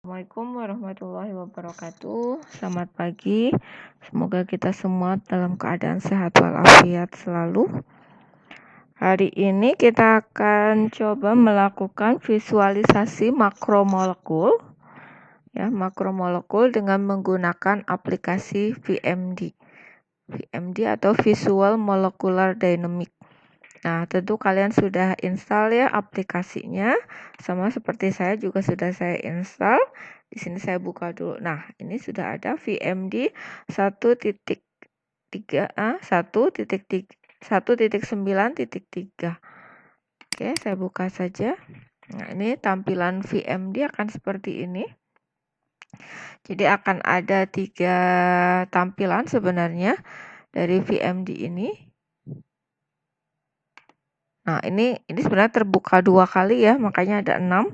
Assalamualaikum warahmatullahi wabarakatuh. Selamat pagi. Semoga kita semua dalam keadaan sehat walafiat selalu. Hari ini kita akan coba melakukan visualisasi makromolekul, ya, makromolekul dengan menggunakan aplikasi VMD. VMD atau Visual Molecular Dynamics. Nah, tentu kalian sudah install ya aplikasinya. Sama seperti saya juga sudah saya install. Di sini saya buka dulu. Nah, ini sudah ada VMD 1.9.3. Oke, saya buka saja. Nah, ini tampilan VMD akan seperti ini. Jadi akan ada 3 tampilan sebenarnya dari VMD ini. Nah, ini sebenarnya terbuka 2 kali ya, makanya ada 6.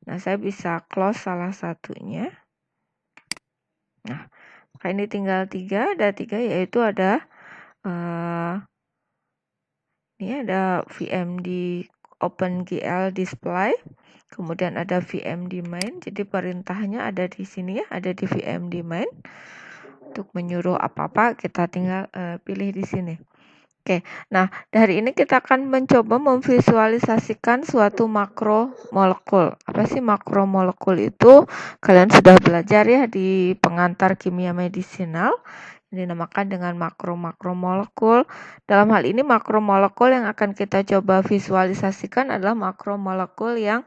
Nah, saya bisa close salah satunya. Nah, ini tinggal 3, ada 3 yaitu ada ini ada VMD OpenGL Display, kemudian ada VMD Main. Jadi perintahnya ada di sini ya, ada di VMD Main. Untuk menyuruh apa-apa kita tinggal pilih di sini. Oke, nah dari ini kita akan mencoba memvisualisasikan suatu makromolekul. Apa sih makromolekul itu? Kalian sudah belajar ya di pengantar kimia medisinal. Dinamakan dengan makromolekul. Dalam hal ini makromolekul yang akan kita coba visualisasikan adalah makromolekul yang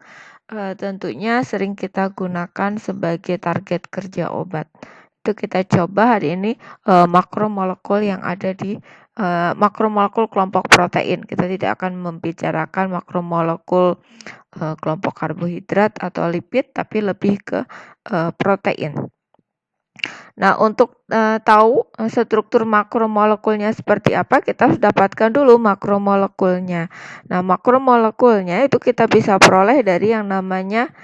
tentunya sering kita gunakan sebagai target kerja obat. Itu kita coba hari ini makromolekul yang ada di makromolekul kelompok protein. Kita tidak akan membicarakan makromolekul kelompok karbohidrat atau lipid, tapi lebih ke protein. Nah, untuk tahu struktur makromolekulnya seperti apa, kita harus dapatkan dulu makromolekulnya. Nah, makromolekulnya itu kita bisa peroleh dari yang namanya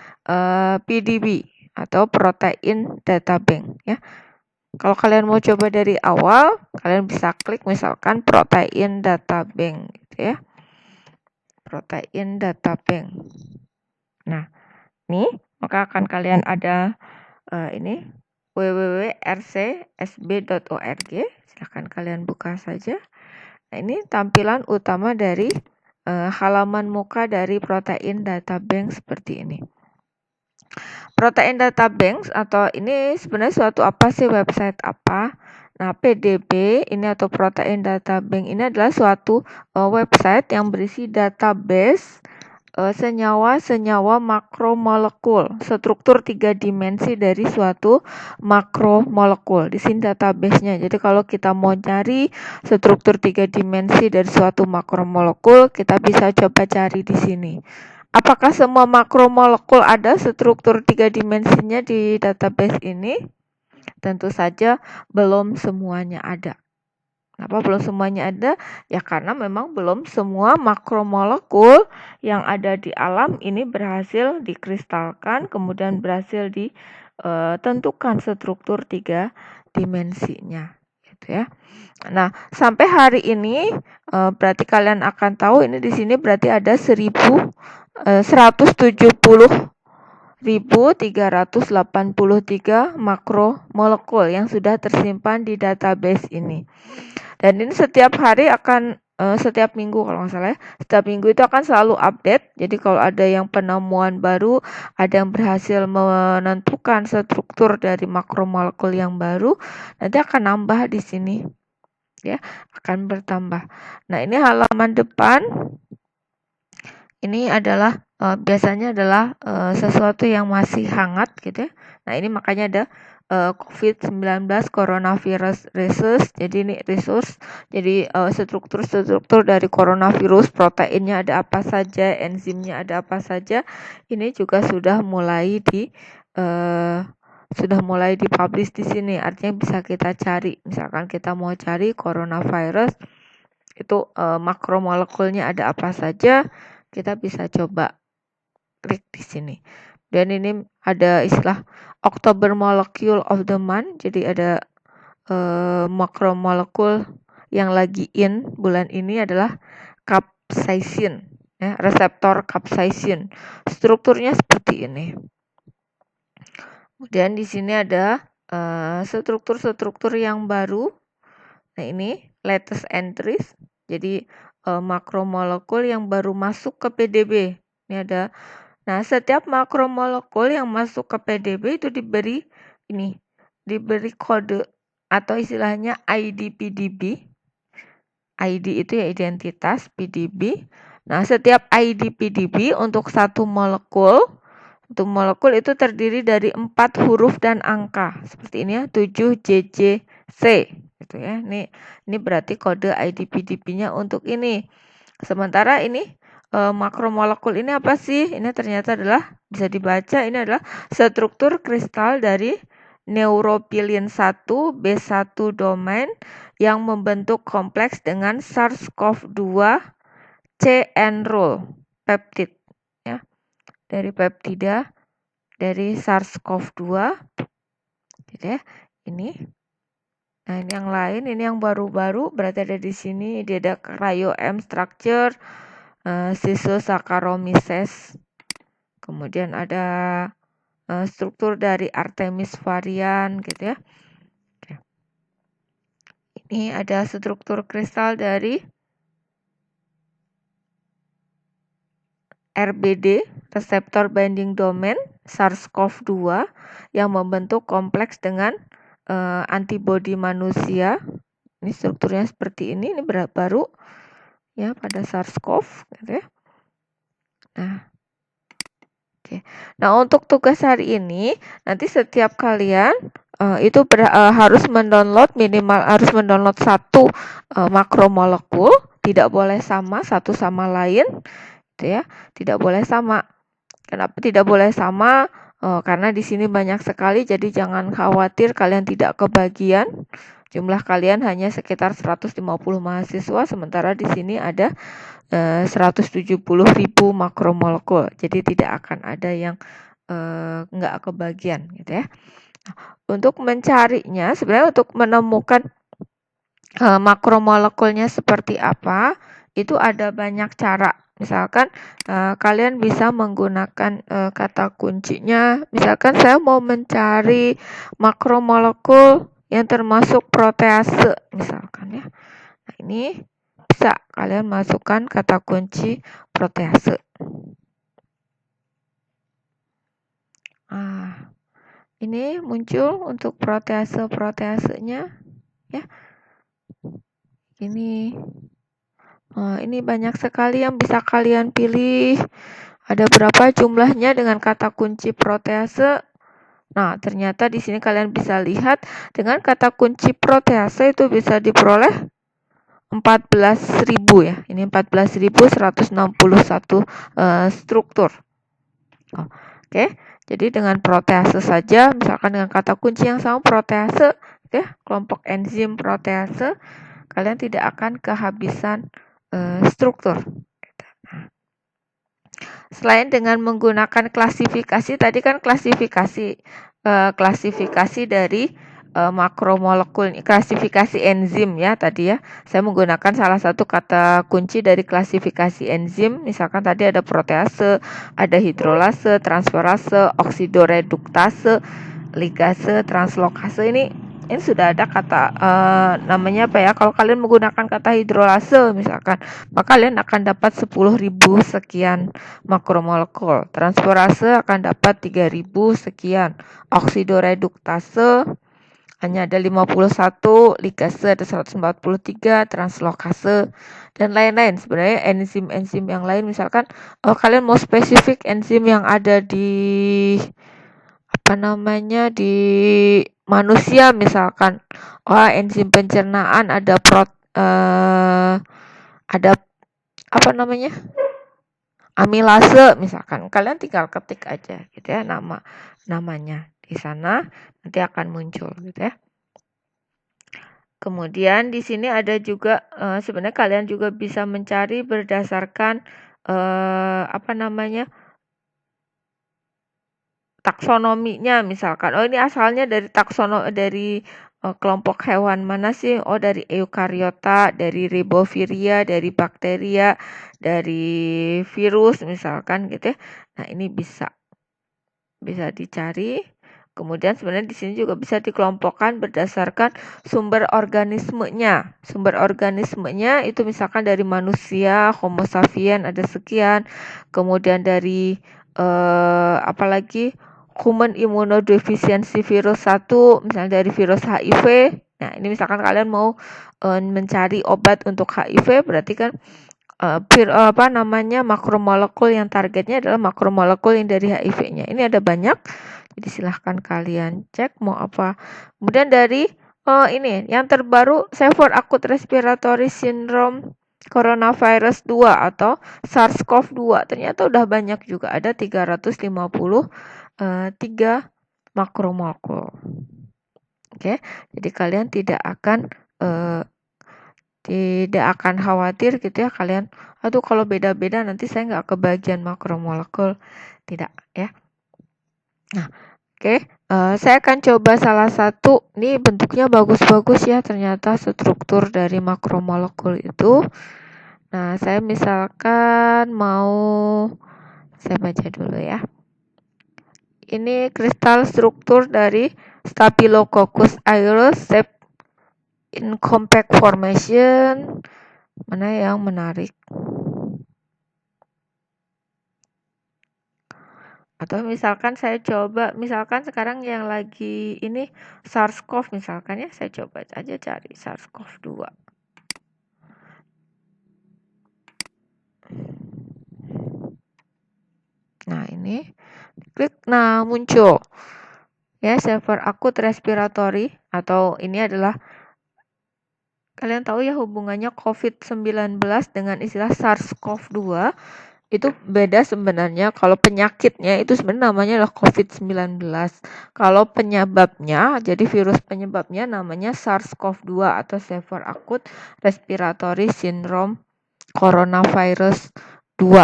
PDB atau Protein Data Bank ya. Kalau kalian mau coba dari awal, kalian bisa klik misalkan Protein Data Bank gitu ya. Protein Data Bank. Nah, ini maka akan kalian ada ini www.rcsb.org. Silahkan kalian buka saja. Nah, ini tampilan utama dari halaman muka dari Protein Data Bank seperti ini. Protein Data Bank atau ini sebenarnya suatu apa sih, website apa? Nah, PDB ini atau Protein Data Bank ini adalah suatu website yang berisi database senyawa-senyawa makromolekul, struktur 3 dimensi dari suatu makromolekul. Di sini database-nya. Jadi kalau kita mau cari struktur 3 dimensi dari suatu makromolekul, kita bisa coba cari di sini. Apakah semua makromolekul ada struktur 3 dimensinya di database ini? Tentu saja belum semuanya ada. Kenapa belum semuanya ada? Ya karena memang belum semua makromolekul yang ada di alam ini berhasil dikristalkan, kemudian berhasil ditentukan struktur 3 dimensinya. Gitu ya. Nah, sampai hari ini berarti kalian akan tahu ini di sini berarti ada 170.383 makromolekul yang sudah tersimpan di database ini. Dan ini setiap hari akan setiap minggu kalau nggak salah ya, setiap minggu itu akan selalu update. Jadi kalau ada yang penemuan baru, ada yang berhasil menentukan struktur dari makromolekul yang baru, nanti akan nambah di sini ya, akan bertambah. Nah, ini halaman depan ini adalah biasanya adalah sesuatu yang masih hangat gitu ya. Nah, ini makanya ada COVID-19 coronavirus resource. Jadi ini resource. Jadi struktur-struktur dari coronavirus, proteinnya ada apa saja, enzimnya ada apa saja. Ini juga sudah mulai dipublish di sini. Artinya bisa kita cari. Misalkan kita mau cari coronavirus itu makromolekulnya ada apa saja, kita bisa coba klik di sini. Dan ini ada istilah October Molecule of the Month. Jadi ada makromolekul yang lagi in bulan ini adalah capsaicin, ya, reseptor capsaicin. Strukturnya seperti ini. Kemudian di sini ada struktur-struktur yang baru. Nah, ini latest entries. Jadi makromolekul yang baru masuk ke PDB. Ini ada. Nah, setiap makromolekul yang masuk ke PDB itu diberi kode atau istilahnya ID PDB. ID itu ya identitas PDB. Nah, setiap ID PDB untuk satu molekul itu terdiri dari 4 huruf dan angka. Seperti ini ya, 7JJC gitu ya. Ini berarti kode ID PDB-nya untuk ini. Sementara ini makromolekul ini apa sih? Ini ternyata adalah bisa dibaca ini adalah struktur kristal dari neuropilin 1 B1 domain yang membentuk kompleks dengan SARS-CoV-2 C-enroll peptid ya. Dari peptida dari SARS-CoV-2 gitu ya. Ini. Nah, ini yang lain, ini yang baru-baru berarti ada di sini. Dia ada cryo-M structure, Saccharomyces. Kemudian ada struktur dari Artemis varian gitu ya. Oke. Ini ada struktur kristal dari RBD, reseptor binding domain SARS-CoV-2 yang membentuk kompleks dengan antibodi manusia. Ini strukturnya seperti ini baru ya pada SARS-CoV gitu ya. Nah, oke. Nah, untuk tugas hari ini nanti setiap kalian itu harus mendownload satu makromolekul, tidak boleh sama satu sama lain, gitu ya. Tidak boleh sama. Kenapa tidak boleh sama? Karena di sini banyak sekali, jadi jangan khawatir kalian tidak kebagian. Jumlah kalian hanya sekitar 150 mahasiswa, sementara di sini ada 170.000 makromolekul. Jadi tidak akan ada yang nggak kebagian gitu ya. Untuk mencarinya, sebenarnya untuk menemukan makromolekulnya seperti apa, itu ada banyak cara. Misalkan kalian bisa menggunakan kata kuncinya. Misalkan saya mau mencari makromolekul yang termasuk protease misalkan ya. Nah, ini bisa kalian masukkan kata kunci protease. Ini muncul untuk proteasenya ya. Ini banyak sekali yang bisa kalian pilih. Ada berapa jumlahnya dengan kata kunci protease? Nah, ternyata di sini kalian bisa lihat dengan kata kunci protease itu bisa diperoleh 14.000 ya. Ini 14.161 struktur. Oke. Jadi dengan protease saja, misalkan dengan kata kunci yang sama protease, ya, kelompok enzim protease, kalian tidak akan kehabisan struktur. Selain dengan menggunakan klasifikasi, tadi kan klasifikasi dari makromolekul, klasifikasi enzim ya tadi ya. Saya menggunakan salah satu kata kunci dari klasifikasi enzim, misalkan tadi ada protease, ada hidrolase, transferase, oksidoreduktase, ligase, translokase. Ini sudah ada kata namanya apa ya? Kalau kalian menggunakan kata hidrolase misalkan, maka kalian akan dapat 10.000 sekian makromolekul. Transferase akan dapat 3.000 sekian. Oksidoreduktase hanya ada 51, ligase ada 143, translokase dan lain-lain. Sebenarnya enzim-enzim yang lain misalkan kalian mau spesifik enzim yang ada di di manusia misalkan, enzim pencernaan ada amilase misalkan, kalian tinggal ketik aja gitu ya namanya di sana nanti akan muncul gitu ya. Kemudian di sini ada juga sebenarnya kalian juga bisa mencari berdasarkan taksonominya misalkan. Ini asalnya dari kelompok hewan mana sih? Dari eukariota, dari riboviria, dari bakteria, dari virus misalkan gitu ya. Nah, ini bisa dicari Kemudian sebenarnya di sini juga bisa dikelompokkan berdasarkan sumber organismenya. Sumber organismenya itu misalkan dari manusia, Homo sapien ada sekian, kemudian dari apalagi human immunodeficiency virus 1, misalnya dari virus HIV. Nah, ini misalkan kalian mau mencari obat untuk HIV, berarti kan makromolekul yang targetnya adalah makromolekul yang dari HIV-nya. Ini ada banyak. Jadi silahkan kalian cek mau apa. Kemudian dari ini yang terbaru Severe Acute Respiratory Syndrome Coronavirus 2 atau SARS-CoV-2. Ternyata udah banyak juga, ada 353 makromolekul. Oke, jadi kalian tidak akan khawatir gitu ya kalian, aduh kalau beda-beda nanti saya nggak kebagian makromolekul, tidak ya. Nah, oke, saya akan coba salah satu, nih bentuknya bagus-bagus ya ternyata struktur dari makromolekul itu. Nah, saya misalkan saya baca dulu ya. Ini kristal struktur dari Staphylococcus aureus shape in compact formation. Mana yang menarik? Atau misalkan saya coba, misalkan sekarang yang lagi ini SARS-CoV misalkan ya, saya coba aja cari SARS-CoV-2. Nah, ini klik, nah muncul ya Severe Acute Respiratory, atau ini adalah, kalian tahu ya hubungannya COVID-19 dengan istilah SARS-CoV-2 itu beda sebenarnya. Kalau penyakitnya itu sebenarnya namanya adalah COVID-19. Kalau penyebabnya, jadi virus penyebabnya namanya SARS-CoV-2 atau Severe Acute Respiratory Syndrome Coronavirus 2.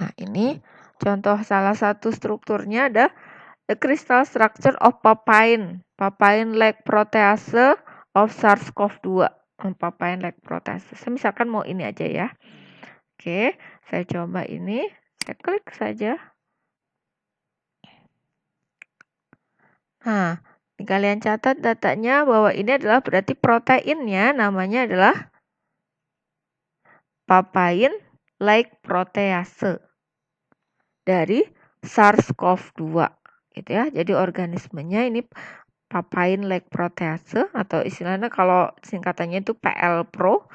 Nah, ini contoh salah satu strukturnya ada the crystal structure of papain-like protease of SARS-CoV-2. Papain-like protease. Misalkan mau ini aja ya. Oke, saya coba ini. Saya klik saja. Nah, kalian catat datanya bahwa ini adalah berarti proteinnya namanya adalah papain-like protease dari SARS-CoV-2 gitu ya. Jadi organismenya ini papain-like protease, atau istilahnya kalau singkatannya itu PL-PRO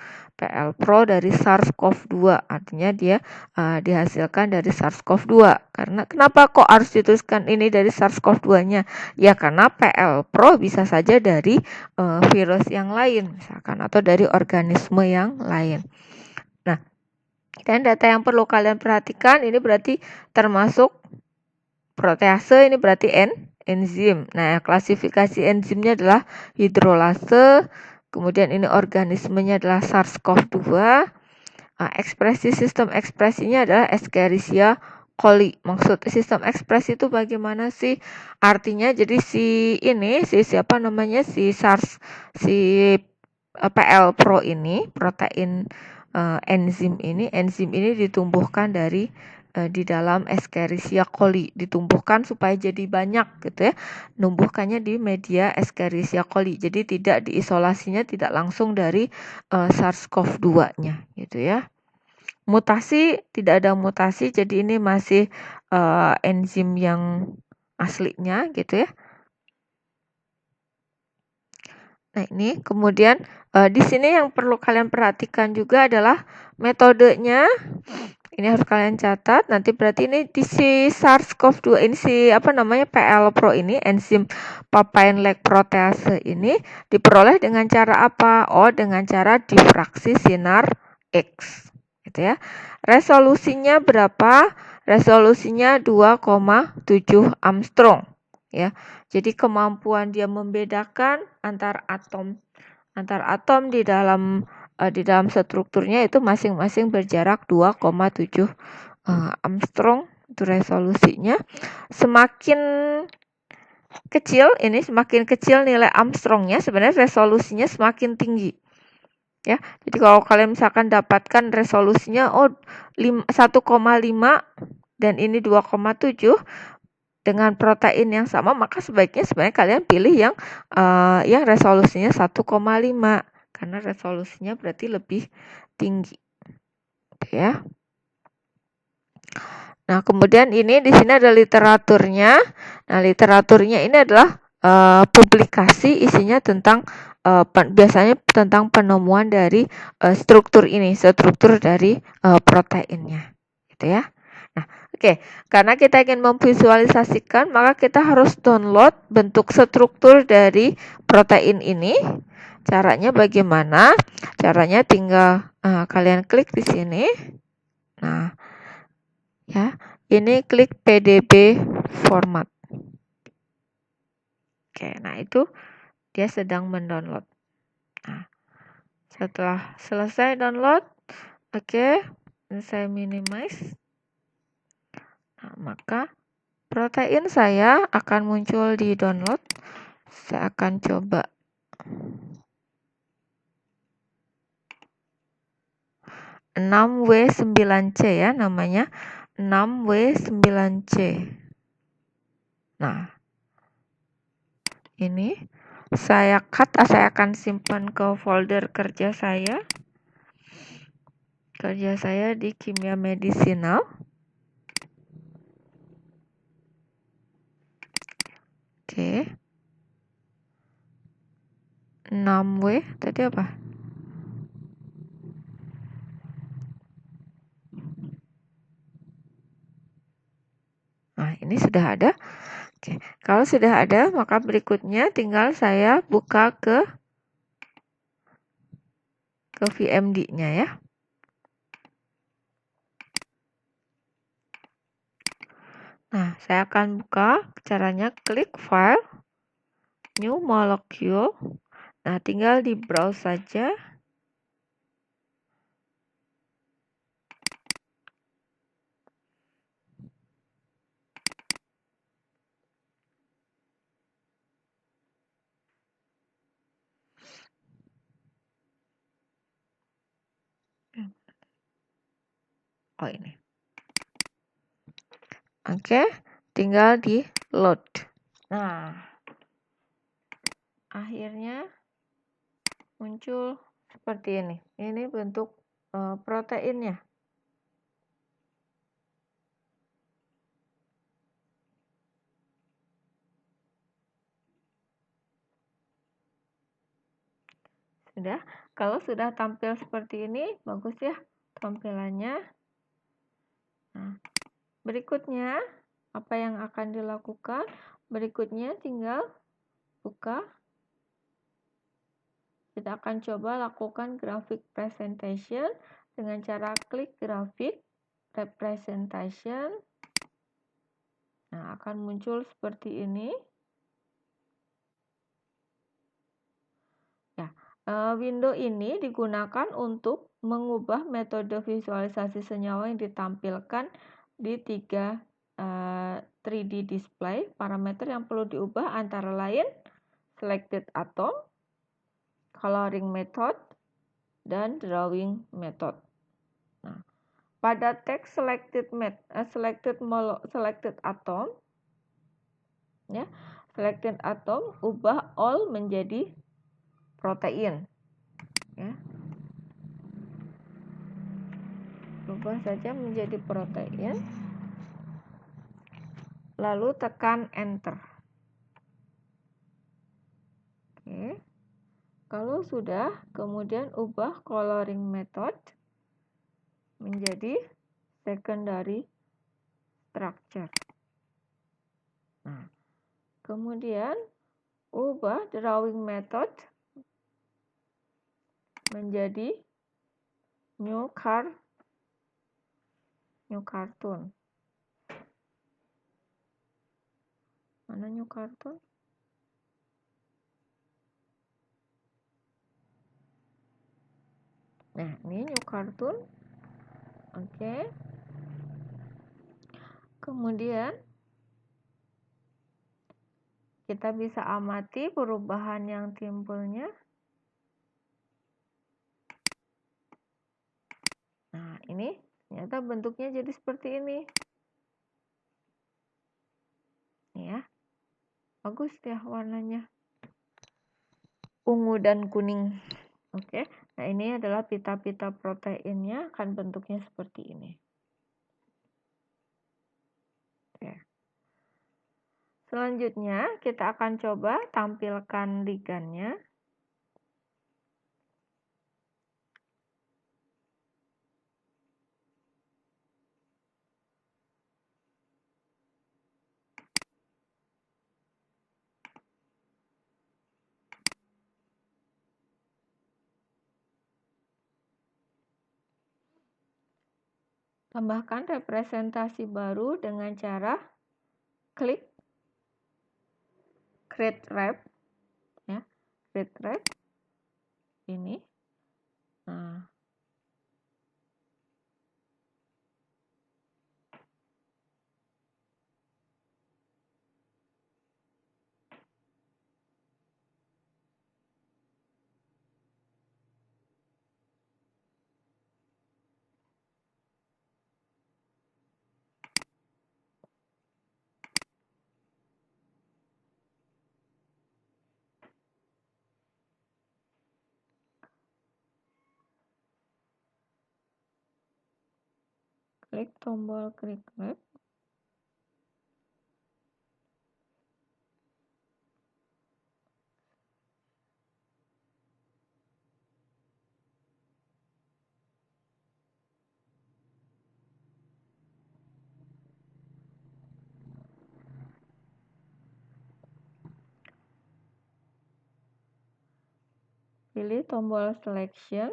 dari SARS-CoV-2, artinya dia dihasilkan dari SARS-CoV-2. Karena kenapa kok harus dituliskan ini dari SARS-CoV-2-nya? Ya karena PL-PRO bisa saja dari virus yang lain misalkan, atau dari organisme yang lain. Nah, dan data yang perlu kalian perhatikan ini berarti termasuk protease, ini berarti enzim. Nah, klasifikasi enzimnya adalah hidrolase, kemudian ini organismenya adalah SARS-CoV-2. Sistem ekspresinya adalah Escherichia coli. Maksud sistem ekspresi itu bagaimana sih? Artinya jadi si PL-PRO ini, protein enzim ini ditumbuhkan di dalam Escherichia coli, ditumbuhkan supaya jadi banyak gitu ya, numbuhkannya di media Escherichia coli, jadi tidak diisolasinya tidak langsung dari SARS-CoV-2-nya gitu ya. Mutasi tidak ada mutasi, jadi ini masih enzim yang aslinya gitu ya. Nah, ini kemudian di sini yang perlu kalian perhatikan juga adalah metodenya. Ini harus kalian catat. Nanti berarti ini di si SARS-CoV-2 ini PL-PRO ini, enzim papain-like protease ini diperoleh dengan cara apa? Oh, dengan cara difraksi sinar X. Gitu ya. Resolusinya berapa? Resolusinya 2,7 Armstrong. Ya. Jadi kemampuan dia membedakan antar atom di dalam strukturnya itu masing-masing berjarak 2,7 Armstrong itu resolusinya. Semakin kecil nilai Armstrongnya, sebenarnya resolusinya semakin tinggi. Ya, jadi kalau kalian misalkan dapatkan resolusinya 1,5 dan ini 2,7, dengan protein yang sama, maka sebaiknya sebenarnya kalian pilih yang resolusinya 1,5 karena resolusinya berarti lebih tinggi, gitu ya. Nah, kemudian ini di sini ada literaturnya. Nah, literaturnya ini adalah publikasi isinya tentang biasanya tentang penemuan dari struktur dari proteinnya, gitu ya. Nah, oke, karena kita ingin memvisualisasikan, maka kita harus download bentuk struktur dari protein ini. Caranya bagaimana? Caranya tinggal kalian klik di sini. Nah, ya, ini klik PDB format. Oke, nah itu dia sedang mendownload. Nah, setelah selesai download, oke, saya minimize. Nah, maka protein saya akan muncul di download. Saya akan coba. Enam w 9 c ya namanya. 6W9C. Nah, ini saya akan simpan ke folder kerja saya. Kerja saya di kimia medisinal. Oke. 6W tadi apa? Nah, ini sudah ada. Oke. Kalau sudah ada, maka berikutnya tinggal saya buka ke VMD-nya ya. Nah, saya akan buka. Caranya klik file, new molecule. Nah, tinggal di browse saja. Oh, ini. Oke, tinggal di load. Nah, akhirnya muncul seperti ini. Ini bentuk proteinnya. Sudah, kalau sudah tampil seperti ini, bagus ya tampilannya. Nah, berikutnya, apa yang akan dilakukan? Berikutnya tinggal buka. Kita akan coba lakukan graphic presentation dengan cara klik graphic representation. Nah, akan muncul seperti ini. Ya, window ini digunakan untuk mengubah metode visualisasi senyawa yang ditampilkan di 3D display. Parameter yang perlu diubah antara lain selected atom, coloring method, dan drawing method. Nah, pada text selected atom, ya, selected atom ubah all menjadi protein, ya. Ubah saja menjadi protein. Lalu tekan enter. Oke. Kalau sudah, kemudian ubah coloring method menjadi secondary structure. Nah, kemudian ubah drawing method menjadi new cartoon. Mana new cartoon? Nah, ini new cartoon. Oke. Kemudian kita bisa amati perubahan yang timbulnya. Nah, ini ternyata bentuknya jadi seperti ini. ya. Bagus ya warnanya. Ungu dan kuning. Oke. Nah, ini adalah pita-pita proteinnya, akan bentuknya seperti ini. Oke. Selanjutnya, kita akan coba tampilkan ligannya. Tambahkan representasi baru dengan cara klik create wrap, ya, create wrap ini. Nah, klik tombol create wrap. Pilih tombol selection.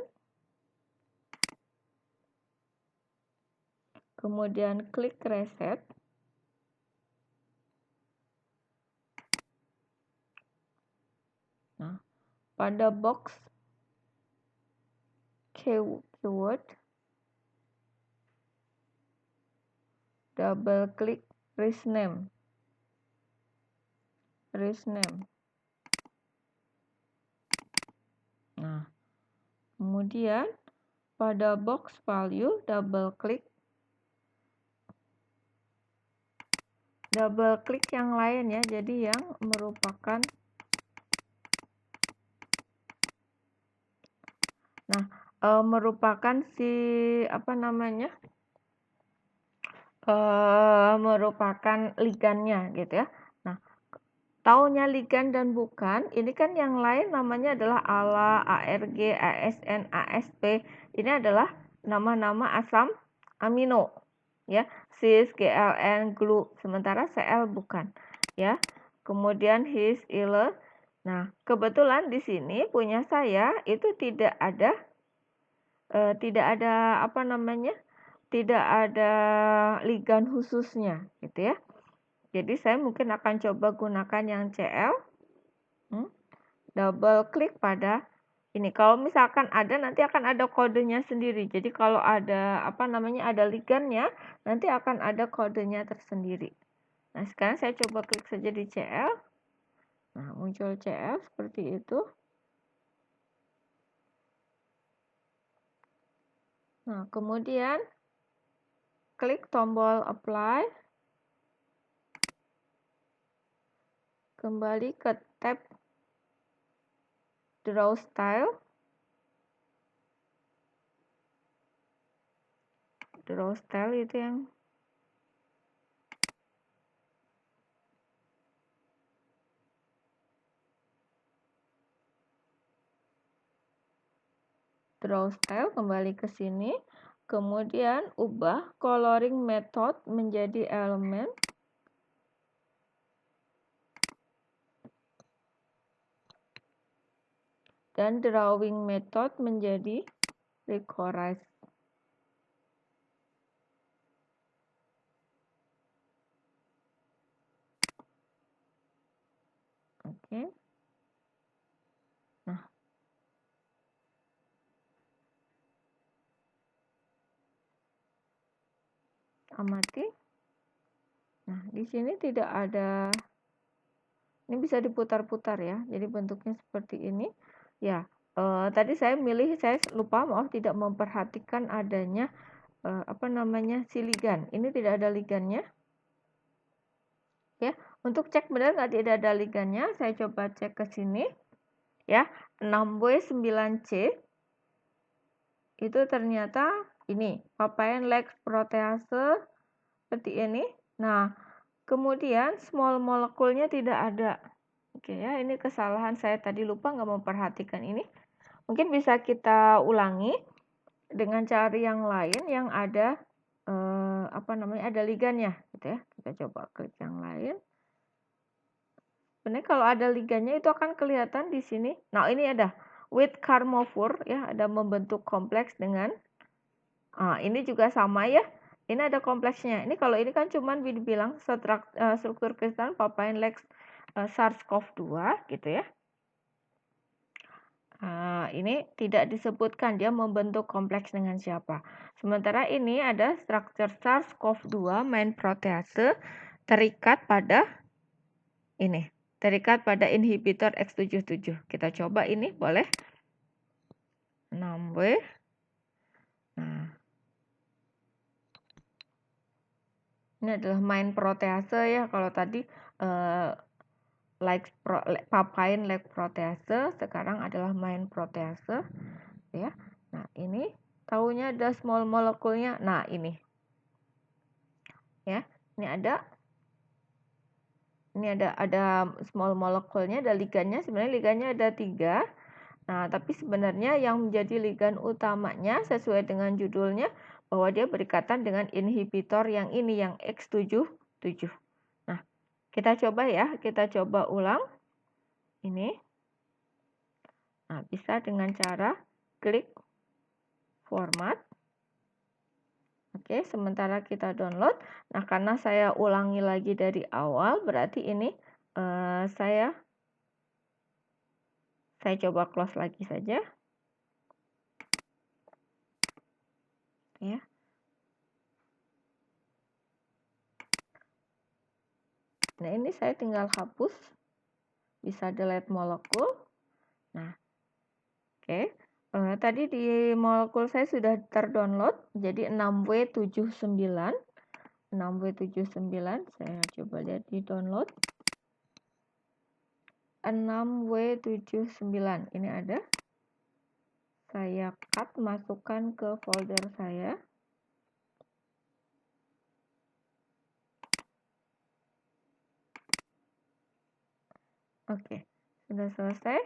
Kemudian klik reset. Nah, pada box keyword, double klik rename. Nah, kemudian pada box value double klik yang lain ya, jadi yang merupakan merupakan si merupakan ligannya gitu ya. Nah, taunya ligan dan bukan, ini kan yang lain namanya adalah ALA, ARG, ASN, ASP. Ini adalah nama-nama asam amino ya, cis, GLN, GLU, sementara Cl bukan ya. Kemudian his, ile. Nah, kebetulan di sini punya saya itu tidak ada tidak ada ligan khususnya gitu ya. Jadi saya mungkin akan coba gunakan yang Cl. Double klik pada ini. Kalau misalkan ada, nanti akan ada kodenya sendiri. Jadi kalau ada ada ligannya, nanti akan ada kodenya tersendiri. Nah, sekarang saya coba klik saja di Cl. Nah, muncul Cl seperti itu. Nah, kemudian klik tombol apply. Kembali ke tab draw style. Draw style itu yang draw style, kembali ke sini. Kemudian ubah coloring method menjadi elemen. Dan drawing method menjadi recognize. Oke. Nah, amati. Nah, di sini tidak ada. Ini bisa diputar-putar ya. Jadi bentuknya seperti ini. Ya, tadi saya lupa, maaf, tidak memperhatikan adanya si ligan. Ini tidak ada ligannya. Ya, Untuk cek benar nggak tidak ada ligannya, saya coba cek ke sini. Ya, 6W9C itu ternyata ini, papain Lex protease seperti ini. Nah, kemudian small molekulnya tidak ada. Oke ya, ini kesalahan saya tadi, lupa nggak memperhatikan ini. Mungkin bisa kita ulangi dengan cari yang lain yang ada ada ligannya gitu ya. Kita coba klik yang lain. Sebenarnya kalau ada ligannya itu akan kelihatan di sini. Nah, ini ada with carmophore ya, ada membentuk kompleks dengan ini juga sama ya. Ini ada kompleksnya. Ini kalau ini kan cuman dibilang struktur kristal papain Lex SARS-CoV-2 gitu ya. Ini tidak disebutkan dia membentuk kompleks dengan siapa. Sementara ini ada struktur SARS-CoV-2 main protease terikat pada ini, terikat pada inhibitor X77. Kita coba ini, boleh? 6W. Nah, ini adalah main protease ya. Kalau tadi papain Lex protease, sekarang adalah main protease ya. Nah, ini taunya ada small molekulnya. Nah, ini ya, ini ada small molekulnya, ada ligannya. Sebenarnya ligannya ada 3. Nah, tapi sebenarnya yang menjadi ligan utamanya sesuai dengan judulnya bahwa dia berikatan dengan inhibitor yang ini, yang X77. Nah, kita coba ya, kita coba ulang ini. Nah, bisa dengan cara klik format. Oke, sementara kita download. Nah, karena saya ulangi lagi dari awal, berarti ini saya coba close lagi saja. Ya. Nah, ini saya tinggal hapus. Bisa delete molekul. Nah, oke. Tadi di molekul saya sudah terdownload, jadi 6W79. 6W79, saya coba lihat di download. 6W79, ini ada. Saya cut, masukkan ke folder saya. Oke, sudah selesai.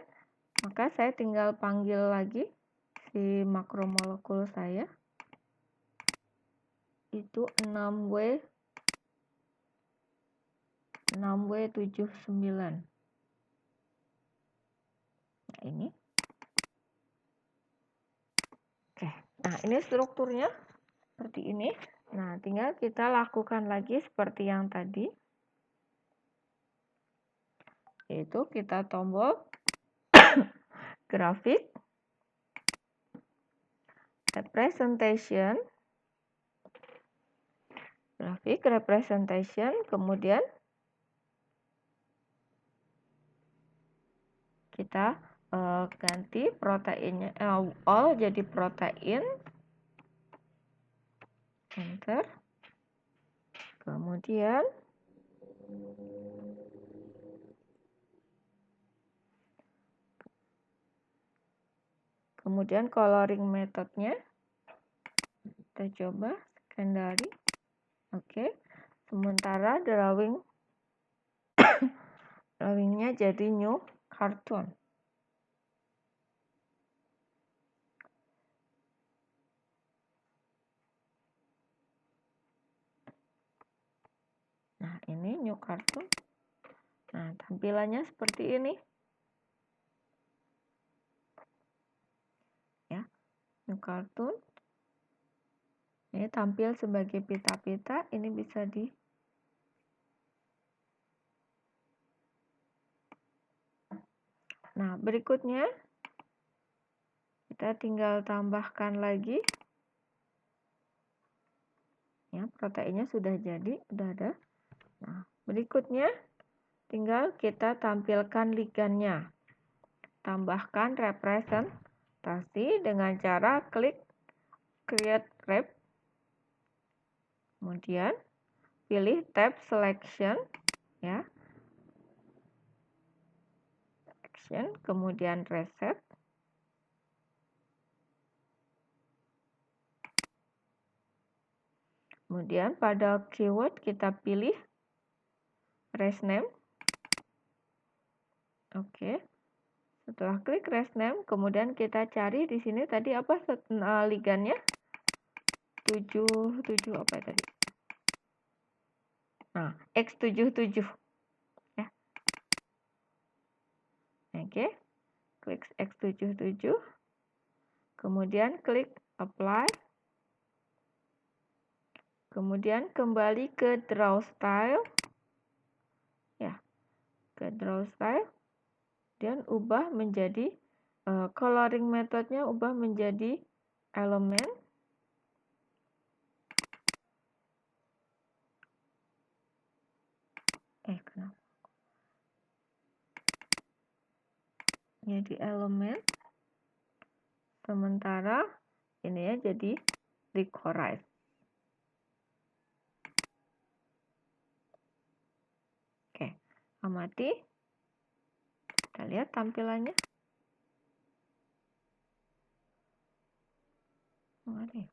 Maka saya tinggal panggil lagi si makromolekul saya. Itu 6W79. Nah, ini. Oke, nah ini strukturnya seperti ini. Nah, tinggal kita lakukan lagi seperti yang tadi. Yaitu kita tombol grafik, representation, kemudian kita ganti proteinnya all jadi protein, enter, kemudian coloring metodenya kita coba secondary. Oke. Sementara drawingnya jadi new cartoon. Nah, ini new cartoon. Nah, tampilannya seperti ini. Ya, new cartoon. Ini tampil sebagai pita-pita, ini bisa di Nah, berikutnya kita tinggal tambahkan lagi. Ya, proteinnya sudah jadi, sudah ada. Nah, berikutnya tinggal kita tampilkan ligannya. Tambahkan representasi dengan cara klik create wrap. Kemudian pilih tab selection ya. action, kemudian reset. Kemudian pada keyword kita pilih race name. Oke. Setelah klik race name, kemudian kita cari di sini tadi apa ligandnya? 77 apa ya tadi? Nah, X77 ya. Oke. Klik X77. Kemudian klik apply. Kemudian kembali ke draw style. Ya. Ke draw style dan ubah menjadi coloring metodenya ubah menjadi elemen. Kenapa? Jadi elemen. Sementara ini ya jadi decorate. Oke, amati. Kita lihat tampilannya. Mari.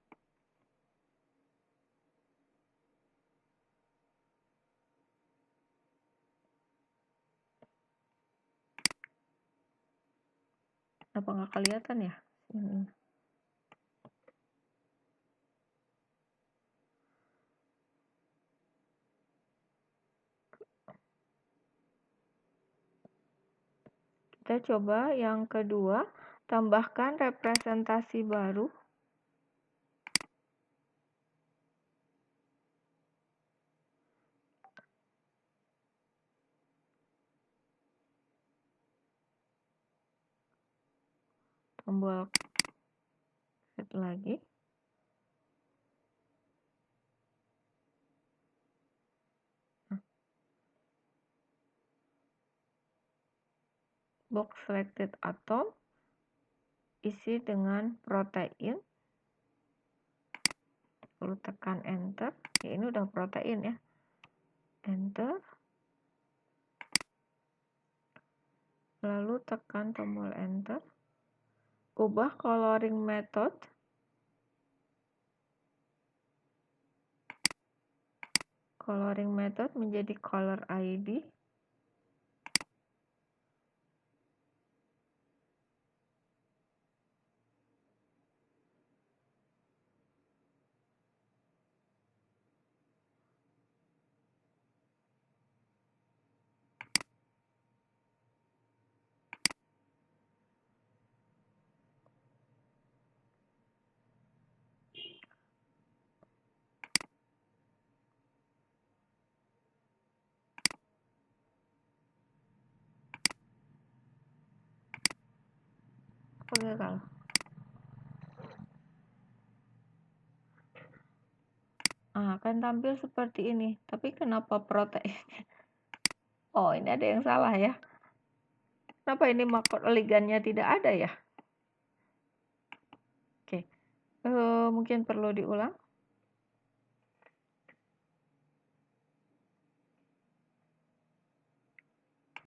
Apa nggak kelihatan ya? Ini. Kita coba yang kedua, tambahkan representasi baru. Tombol set lagi. Box selected atom isi dengan protein. Lalu tekan enter. Ya, ini udah protein ya. Enter. Lalu tekan tombol enter. Ubah coloring method. Coloring method menjadi color ID. Gagal. Akan tampil seperti ini. Tapi kenapa protein? Oh, ini ada yang salah ya. Kenapa ini ligannya tidak ada ya? Oke. Mungkin perlu diulang.